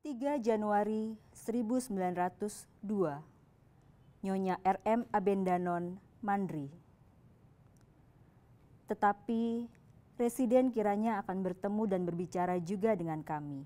3 Januari 1902, Nyonya R.M. Abendanon, Mandri. Tetapi Residen kiranya akan bertemu dan berbicara juga dengan kami.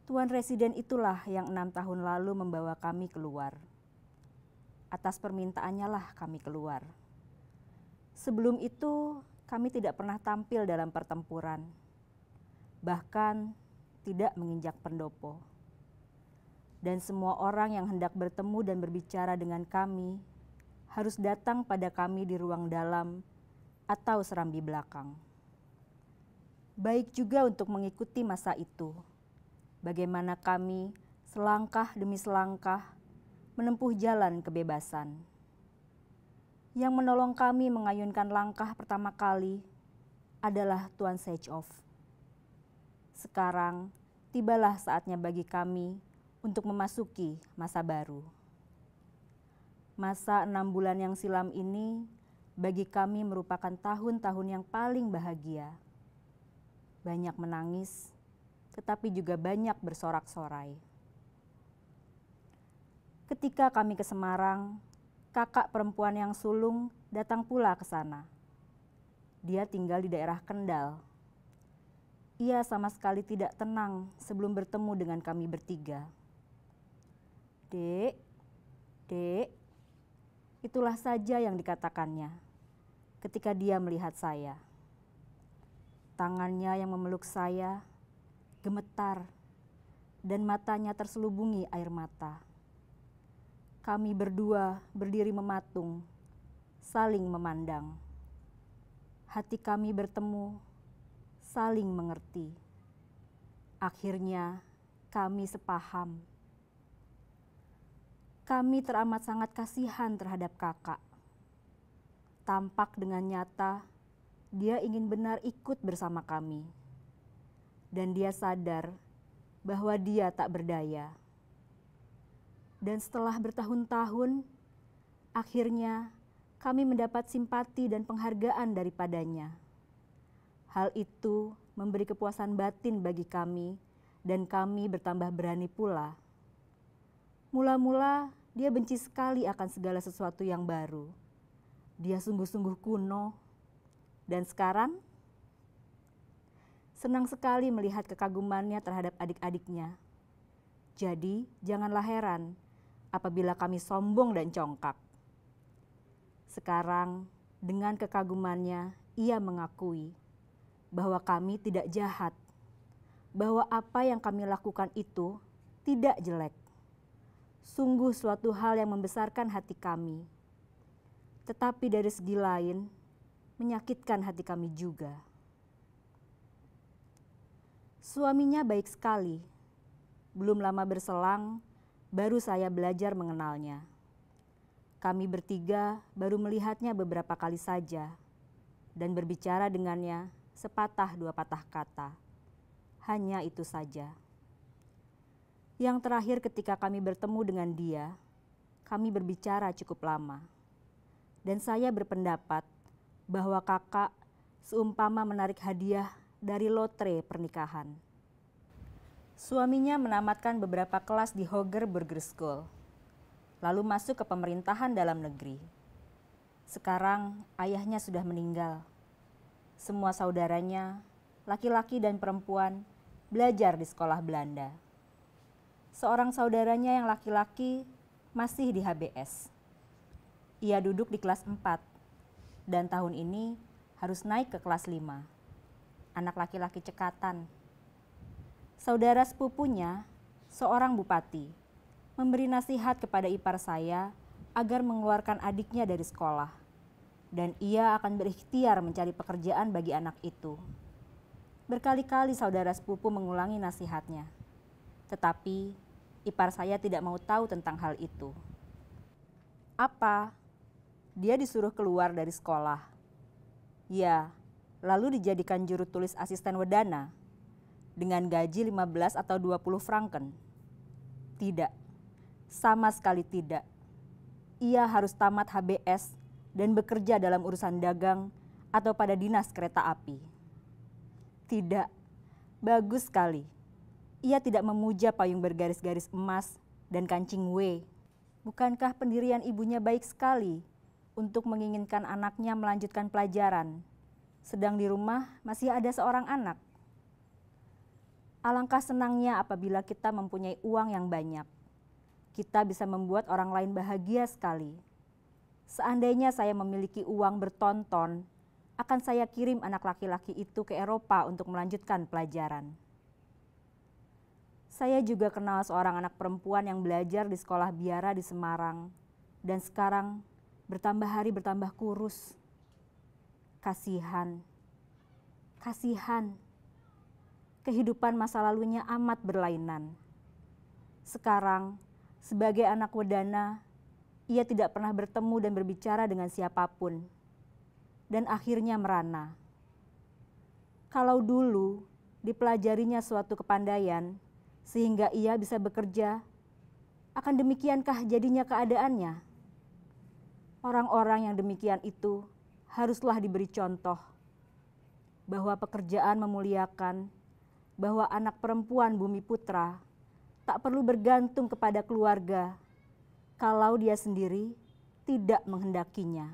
Tuan Residen itulah yang 6 tahun lalu membawa kami keluar. Atas permintaannya lah kami keluar. Sebelum itu kami tidak pernah tampil dalam pertempuran, bahkan tidak menginjak pendopo. Dan semua orang yang hendak bertemu dan berbicara dengan kami harus datang pada kami di ruang dalam atau serambi belakang. Baik juga untuk mengikuti masa itu, bagaimana kami selangkah demi selangkah menempuh jalan kebebasan. Yang menolong kami mengayunkan langkah pertama kali adalah Tuan Sejov. Sekarang tibalah saatnya bagi kami untuk memasuki masa baru. Masa 6 bulan yang silam ini bagi kami merupakan tahun-tahun yang paling bahagia. Banyak menangis, tetapi juga banyak bersorak-sorai. Ketika kami ke Semarang, kakak perempuan yang sulung datang pula ke sana. Dia tinggal di daerah Kendal. Ia sama sekali tidak tenang sebelum bertemu dengan kami bertiga. Dek, dek, itulah saja yang dikatakannya ketika dia melihat saya. Tangannya yang memeluk saya gemetar dan matanya terselubungi air mata. Kami berdua berdiri mematung, saling memandang. Hati kami bertemu, saling mengerti. Akhirnya kami sepaham. Kami teramat sangat kasihan terhadap kakak. Tampak dengan nyata, dia ingin benar ikut bersama kami. Dan dia sadar bahwa dia tak berdaya. Dan setelah bertahun-tahun, akhirnya kami mendapat simpati dan penghargaan daripadanya. Hal itu memberi kepuasan batin bagi kami dan kami bertambah berani pula. Mula-mula dia benci sekali akan segala sesuatu yang baru. Dia sungguh-sungguh kuno. Dan sekarang senang sekali melihat kekagumannya terhadap adik-adiknya. Jadi janganlah heran apabila kami sombong dan congkak. Sekarang dengan kekagumannya ia mengakui bahwa kami tidak jahat, bahwa apa yang kami lakukan itu tidak jelek. Sungguh suatu hal yang membesarkan hati kami. Tetapi dari segi lain, menyakitkan hati kami juga. Suaminya baik sekali. Belum lama berselang, baru saya belajar mengenalnya. Kami bertiga baru melihatnya beberapa kali saja dan berbicara dengannya sepatah dua patah kata. Hanya itu saja. Yang terakhir ketika kami bertemu dengan dia, kami berbicara cukup lama. Dan saya berpendapat bahwa kakak seumpama menarik hadiah dari lotre pernikahan. Suaminya menamatkan beberapa kelas di Hoger Burger School, lalu masuk ke pemerintahan dalam negeri. Sekarang ayahnya sudah meninggal. Semua saudaranya, laki-laki dan perempuan, belajar di sekolah Belanda. Seorang saudaranya yang laki-laki masih di HBS. Ia duduk di kelas 4 dan tahun ini harus naik ke kelas 5. Anak laki-laki cekatan. Saudara sepupunya, seorang bupati, memberi nasihat kepada ipar saya agar mengeluarkan adiknya dari sekolah. Dan ia akan berikhtiar mencari pekerjaan bagi anak itu. Berkali-kali saudara sepupu mengulangi nasihatnya. Tetapi ipar saya tidak mau tahu tentang hal itu. Apa? Dia disuruh keluar dari sekolah. Ya, lalu dijadikan juru tulis asisten wedana dengan gaji 15 atau 20 franken. Tidak, sama sekali tidak. Ia harus tamat HBS dan bekerja dalam urusan dagang atau pada dinas kereta api. Tidak, bagus sekali. Ia tidak memuja payung bergaris-garis emas dan kancing W. Bukankah pendirian ibunya baik sekali untuk menginginkan anaknya melanjutkan pelajaran, sedang di rumah masih ada seorang anak? Alangkah senangnya apabila kita mempunyai uang yang banyak. Kita bisa membuat orang lain bahagia sekali. Seandainya saya memiliki uang bertonton, akan saya kirim anak laki-laki itu ke Eropa untuk melanjutkan pelajaran. Saya juga kenal seorang anak perempuan yang belajar di sekolah biara di Semarang dan sekarang bertambah hari bertambah kurus. Kasihan, kasihan. Kehidupan masa lalunya amat berlainan. Sekarang, sebagai anak wedana, ia tidak pernah bertemu dan berbicara dengan siapapun, dan akhirnya merana. Kalau dulu dipelajarinya suatu kepandaian, sehingga ia bisa bekerja, akan demikiankah jadinya keadaannya? Orang-orang yang demikian itu haruslah diberi contoh, bahwa pekerjaan memuliakan, bahwa anak perempuan Bumi Putra tak perlu bergantung kepada keluarga, kalau dia sendiri tidak menghendakinya.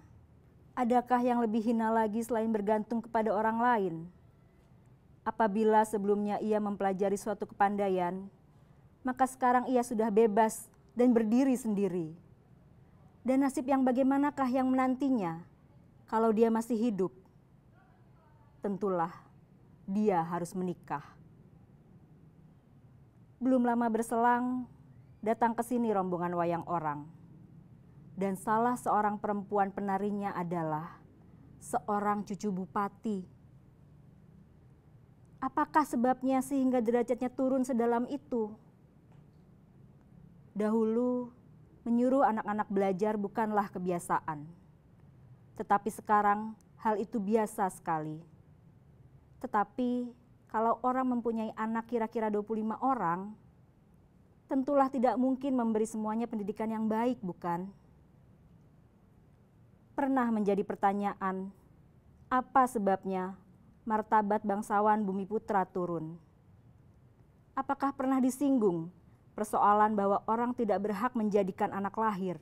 Adakah yang lebih hina lagi selain bergantung kepada orang lain? Apabila sebelumnya ia mempelajari suatu kepandaian, maka sekarang ia sudah bebas dan berdiri sendiri. Dan nasib yang bagaimanakah yang menantinya kalau dia masih hidup? Tentulah dia harus menikah. Belum lama berselang, datang ke sini rombongan wayang orang. Dan salah seorang perempuan penarinya adalah seorang cucu bupati. Apakah sebabnya sehingga derajatnya turun sedalam itu? Dahulu, menyuruh anak-anak belajar bukanlah kebiasaan. Tetapi sekarang hal itu biasa sekali. Tetapi kalau orang mempunyai anak kira-kira 25 orang, tentulah tidak mungkin memberi semuanya pendidikan yang baik, bukan? Pernah menjadi pertanyaan, apa sebabnya martabat bangsawan Bumi Putra turun? Apakah pernah disinggung persoalan bahwa orang tidak berhak menjadikan anak lahir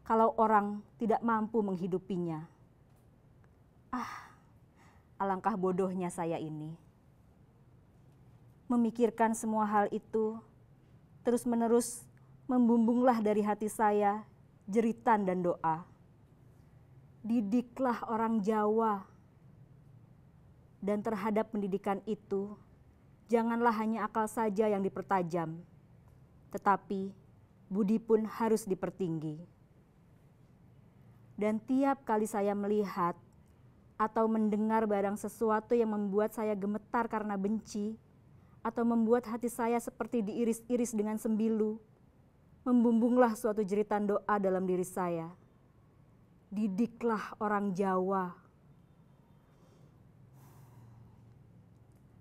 kalau orang tidak mampu menghidupinya? Alangkah bodohnya saya ini. Memikirkan semua hal itu, terus-menerus membumbunglah dari hati saya jeritan dan doa. Didiklah orang Jawa. Dan terhadap pendidikan itu, janganlah hanya akal saja yang dipertajam, tetapi budi pun harus dipertinggi. Dan tiap kali saya melihat atau mendengar barang sesuatu yang membuat saya gemetar karena benci, atau membuat hati saya seperti diiris-iris dengan sembilu, membumbunglah suatu jeritan doa dalam diri saya. Didiklah orang Jawa.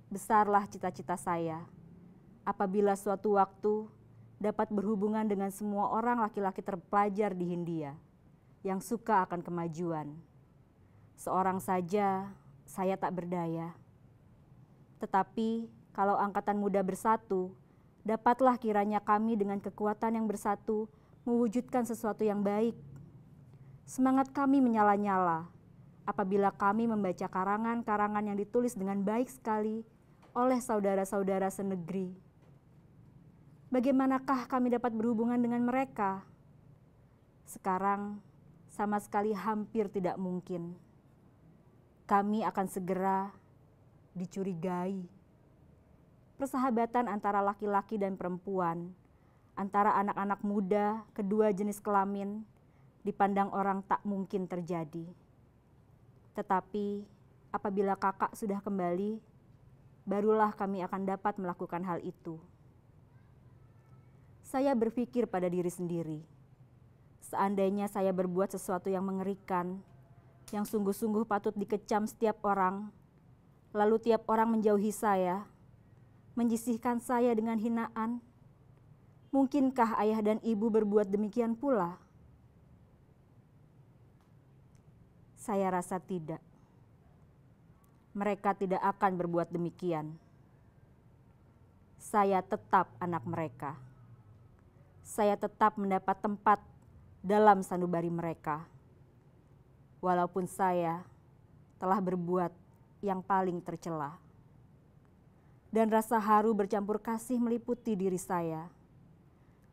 Besarlah cita-cita saya apabila suatu waktu dapat berhubungan dengan semua orang laki-laki terpelajar di Hindia yang suka akan kemajuan. Seorang saja saya tak berdaya. Tetapi kalau angkatan muda bersatu, dapatlah kiranya kami dengan kekuatan yang bersatu mewujudkan sesuatu yang baik. Semangat kami menyala-nyala apabila kami membaca karangan-karangan yang ditulis dengan baik sekali oleh saudara-saudara senegeri. Bagaimanakah kami dapat berhubungan dengan mereka? Sekarang sama sekali hampir tidak mungkin. Kami akan segera dicurigai. Persahabatan antara laki-laki dan perempuan, antara anak-anak muda kedua jenis kelamin, dipandang orang tak mungkin terjadi. Tetapi apabila kakak sudah kembali, barulah kami akan dapat melakukan hal itu. Saya berpikir pada diri sendiri, seandainya saya berbuat sesuatu yang mengerikan, yang sungguh-sungguh patut dikecam setiap orang, lalu tiap orang menjauhi saya, menyisihkan saya dengan hinaan, mungkinkah ayah dan ibu berbuat demikian pula? Saya rasa tidak. Mereka tidak akan berbuat demikian. saya tetap anak mereka. Saya tetap mendapat tempat dalam sanubari mereka. Walaupun saya telah berbuat yang paling tercela. Dan rasa haru bercampur kasih meliputi diri saya.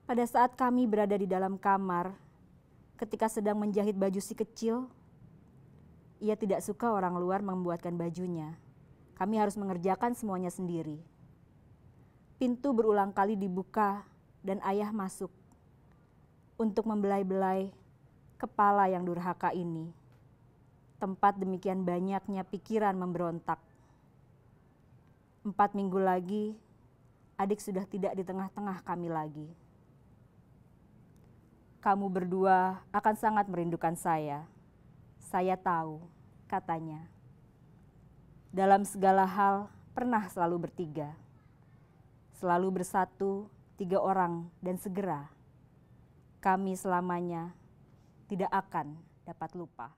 Pada saat kami berada di dalam kamar, ketika sedang menjahit baju si kecil, ia tidak suka orang luar membuatkan bajunya. Kami harus mengerjakan semuanya sendiri. Pintu berulang kali dibuka dan ayah masuk untuk membelai-belai kepala yang durhaka ini. Tempat demikian banyaknya pikiran memberontak. 4 minggu lagi, adik sudah tidak di tengah-tengah kami lagi. Kamu berdua akan sangat merindukan saya. Saya tahu, katanya. Dalam segala hal, pernah selalu bertiga. Selalu bersatu, 3 orang, dan segera kami selamanya tidak akan dapat lupa.